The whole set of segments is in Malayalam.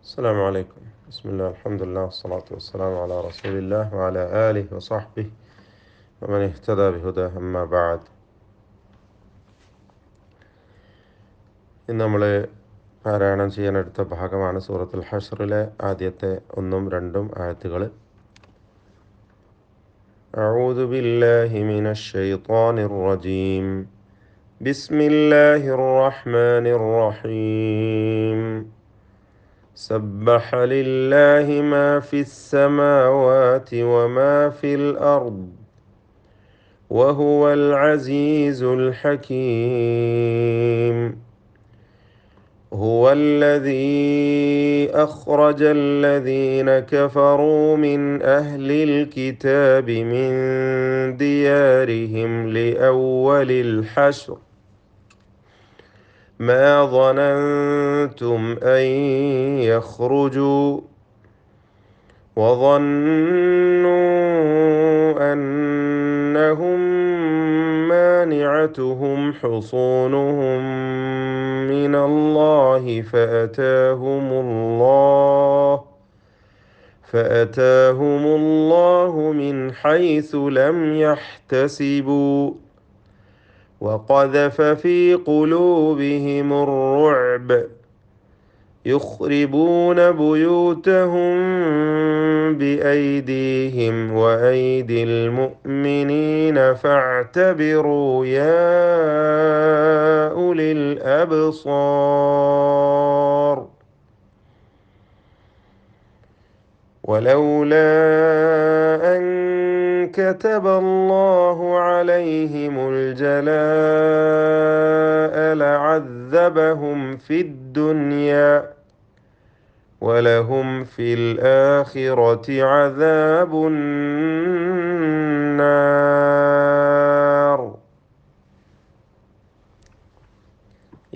السلام عليكم. بسم الله، الحمد لله، والصلاة والسلام على رسول الله وعلى آله وصحبه ومن اهتدى بهداه. أما بعد. ഇന്ന് നമ്മൾ പാരായണം ചെയ്യാനെടുത്ത ഭാഗമാണ് സൂറത്തുൽ ഹശ്റിലെ ആദ്യത്തെ 1-2 ആയത്തുകൾ. أعوذ بالله من الشيطان الرجيم. بسم الله الرحمن الرحيم. سبح لله ما في السماوات وما في الأرض وهو العزيز الحكيم. هو الذي أخرج الذين كفروا من أهل الكتاب من ديارهم لأول الحشر ما ظننتم أن يخرجوا وظنوا أنهم مانعتهم حصونهم من الله فأتاهم الله من حيث لم يحتسبوا وقذف في قلوبهم الرعب يخربون بيوتهم بأيديهم وأيدي المؤمنين فاعتبروا يا أولي الأبصار. ولولا أن كتب الله عليهم الجلاء لعذبهم في الدنيا ولهم في الآخرة عذاب النار.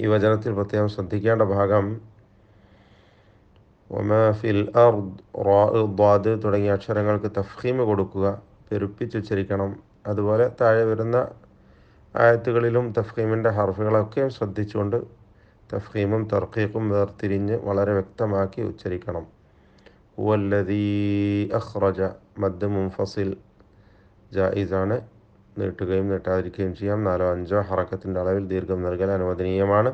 ഈ വചനത്തിൽ പ്രത്യേകം ശ്രദ്ധിക്കേണ്ട ഭാഗം വമാ ഫിൽ അർദ്, റാ, ദ്വാദ് തുടങ്ങിയ അക്ഷരങ്ങൾക്ക് തഫ്ഖീം കൊടുക്കുക, പെരുപ്പിച്ചുച്ചരിക്കണം. അതുപോലെ താഴെ വരുന്ന ആയത്തുകളിലും തഫ്ഖീമിൻ്റെ ഹർഫുകളൊക്കെ ശ്രദ്ധിച്ചുകൊണ്ട് തഫ്ഖീമും തർഖീഖും വേർതിരിഞ്ഞ് വളരെ വ്യക്തമാക്കി ഉച്ചരിക്കണം. ഹുവല്ലദീ അഖ്റജ, മദ് മുൻഫസിൽ ജായിസാണ്, നീട്ടുകയും നീട്ടാതിരിക്കുകയും ചെയ്യാം. 4-5 ഹറക്കത്തിൻ്റെ അളവിൽ ദീർഘം നൽകൽ അനുവദനീയമാണ്.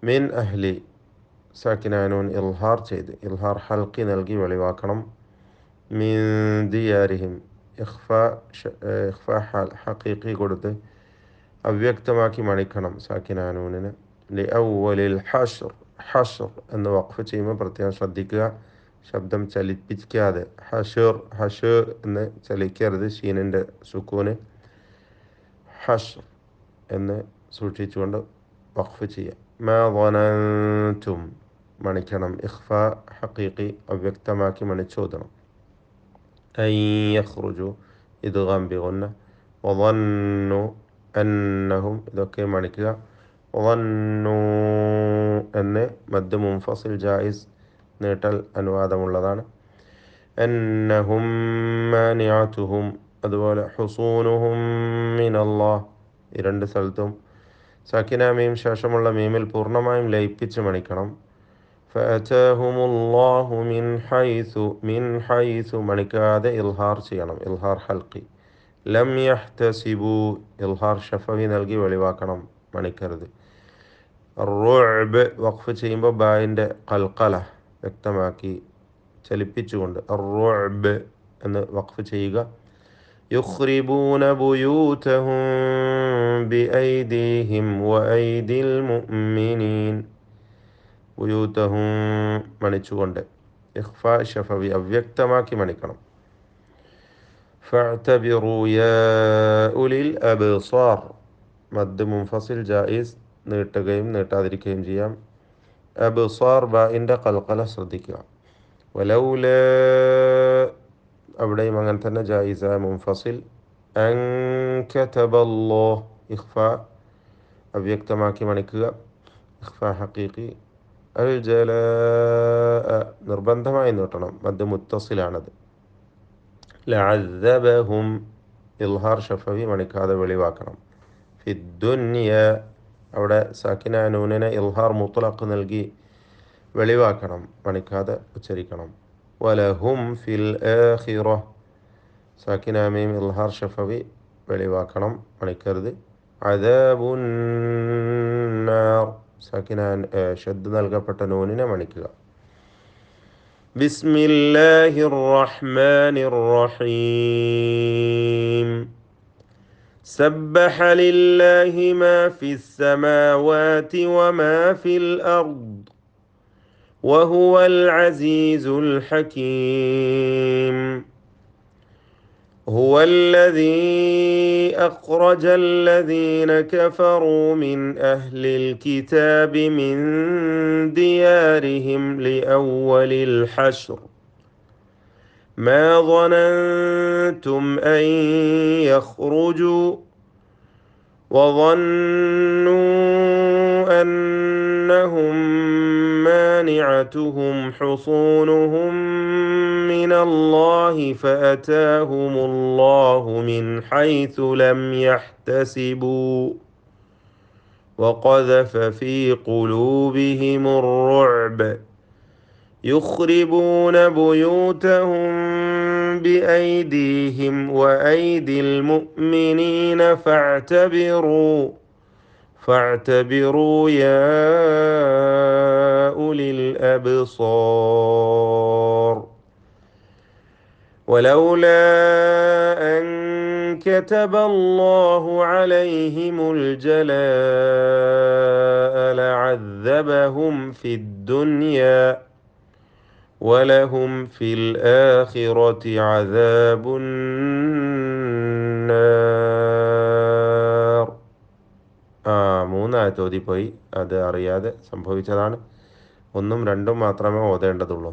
മിൻ അഹ്ലി, സാക്കിനാനൂൻ ഇൽഹാർ ചെയ്ത് ഇൽഹാർ ഹൽക്കി നൽകി വെളിവാക്കണം. മിൻ ദിയാരിഹിം, ഇഖ്ഫാ ഹഖീഖി കൊടുത്ത് അവ്യക്തമാക്കി മണിക്കണം സാക്കിനാനൂനിന്. ലി അവലിൽ ഹഷ്ർ, ഹഷ്ർ എന്ന് വഖഫ് ചെയ്യുമ്പോൾ പ്രത്യേകം ശ്രദ്ധിക്കുക, ശബ്ദം ചലിപ്പിക്കാതെ. ഹഷ് എന്ന് ചലിക്കരുത്, ഷീനിൻ്റെ സുക്കൂന്. ഹഷ്ർ എന്ന് സൂക്ഷിച്ചുകൊണ്ട് വഖഫ് ചെയ്യുക. മാ ظننتم മണിക്കണം, ഇഖ്ഫാ ഹഖീഖി അവ്യക്തമാക്കി മണിച്ചോദണം. അൻ യഖ്റുജു ഇദ്ഗാം ബിഗുന്ന. വظنوا അന്നഹും, ഇതൊക്കെ മണിക്കുക. വظنوا എന്ന് മദ് മുൻഫസിൽ ജായിസ്, നീട്ടൽ അനുവാദമുള്ളതാണ്. അന്നഹും മാനിഅതുഹും, അതുപോലെ ഹുസൂനുഹും മിനല്ലാഹ്, ഈ 2 സ്ഥലത്തും സാക്കിന മീം ശേഷമുള്ള മീമിൽ പൂർണ്ണമായും ലയിപ്പിച്ച് മണിക്കണം. ഫഅതാഹുമുല്ലാഹു മിൻ ഹൈസു മണിക്കാതെ ഇൽഹാർ ചെയ്യണം, ഇൽഹാർ ഹൽക്കി. ലം യഹ്തസിബു, ഇൽഹാർ ഷഫവി നൽകി വെളിവാക്കണം, മണിക്കരുത്. റുഅബ് വഖഫ് ചെയ്യുമ്പോൾ ബായിൻ്റെ ഖൽഖല വ്യക്തമാക്കി ചലിപ്പിച്ചുകൊണ്ട് റുഅബ് എന്ന് വഖഫ് ചെയ്യുക. യുഖ്രിബൂന ബുയൂതഹും ബിഐദീഹിം വഅയ്ദിൽ മുഅ്മിനീൻ, ബുയൂതഹും മണിച്ചുകൊണ്ട് ഇഖ്ഫാ ഷഫവി അവ്യക്തമാക്കി മണിക്കണം. ഫഅ്തബിറൂ യാ ഉലിൽ അബ്സാർ, മദ് മുൻഫസിൽ ജായിസ്, നീട്ടുകയും നീട്ടാതിരിക്കുകയും ചെയ്യാം. അബ്സാർ ബാഇൻ്റെ ഖൽഖല ശ്രദ്ധിക്കുക. വലൗല, അവിടെയും അങ്ങനെ തന്നെ ജായിസ മുൻഫസിൽ. അൻ കതബല്ലാഹ്, ഇഖ്ഫാ അവ്യക്തമാക്കി മണിക്കുക, ഇഖ്ഫാ ഹഖീഖി. അൽ ജലാഅ നിർബന്ധമായി നീട്ടണം, മദ് മുത്തസിലാണത്. ലഅദ്ദബഹും, ഇൽഹാർ ഷഫവി മണിക്കാതെ വെളിവാക്കണം. ഫിദ്ദുന്യ, അവിടെ സാക്കിന നൂനിനെ ഇൽഹാർ മുത്ലഖ് നൽകി വെളിവാക്കണം, മണിക്കാതെ ഉച്ചരിക്കണം. വലഹും ഫിൽ ആഖിറ, സാക്കിന മീം ഇൽഹാർ ഷഫവി, വെളിവാക്കണം, മണിക്കരുത്. അദാബുന്നാർ, സാക്കിന ഷദ് നൽകപ്പെട്ട നൂനിനെ മണിക്കുക. ബിസ്മില്ലാഹിർ റഹ്മാനിർ റഹീം. സബ്ബഹ ലില്ലാഹി മാ ഫിസ് സമാവാതി വമാ ഫിൽ അർദ് വഹുവൽ അസീസുൽ ഹകീം. هو الذي أخرج الذين كفروا من أهل الكتاب من ديارهم لأول الحشر ما ظننتم أن يخرجوا وظنوا أنهم مانعتهم حصونهم من الله فأتاهم الله من حيث لم يحتسبوا وقذف في قلوبهم الرعب يخربون بيوتهم بأيديهم وأيدي المؤمنين فاعتبروا يا أولي الأبصار. ولولا أن كتب الله عليهم الجلاء لعذبهم في الدنيا ولهم في الآخرة عذاب النار. മൂന്നായത്ത് ഓതിപ്പോയി, അത് അറിയാതെ സംഭവിച്ചതാണ്. ഒന്നും രണ്ടും മാത്രമേ ഓതേണ്ടതുള്ളൂ.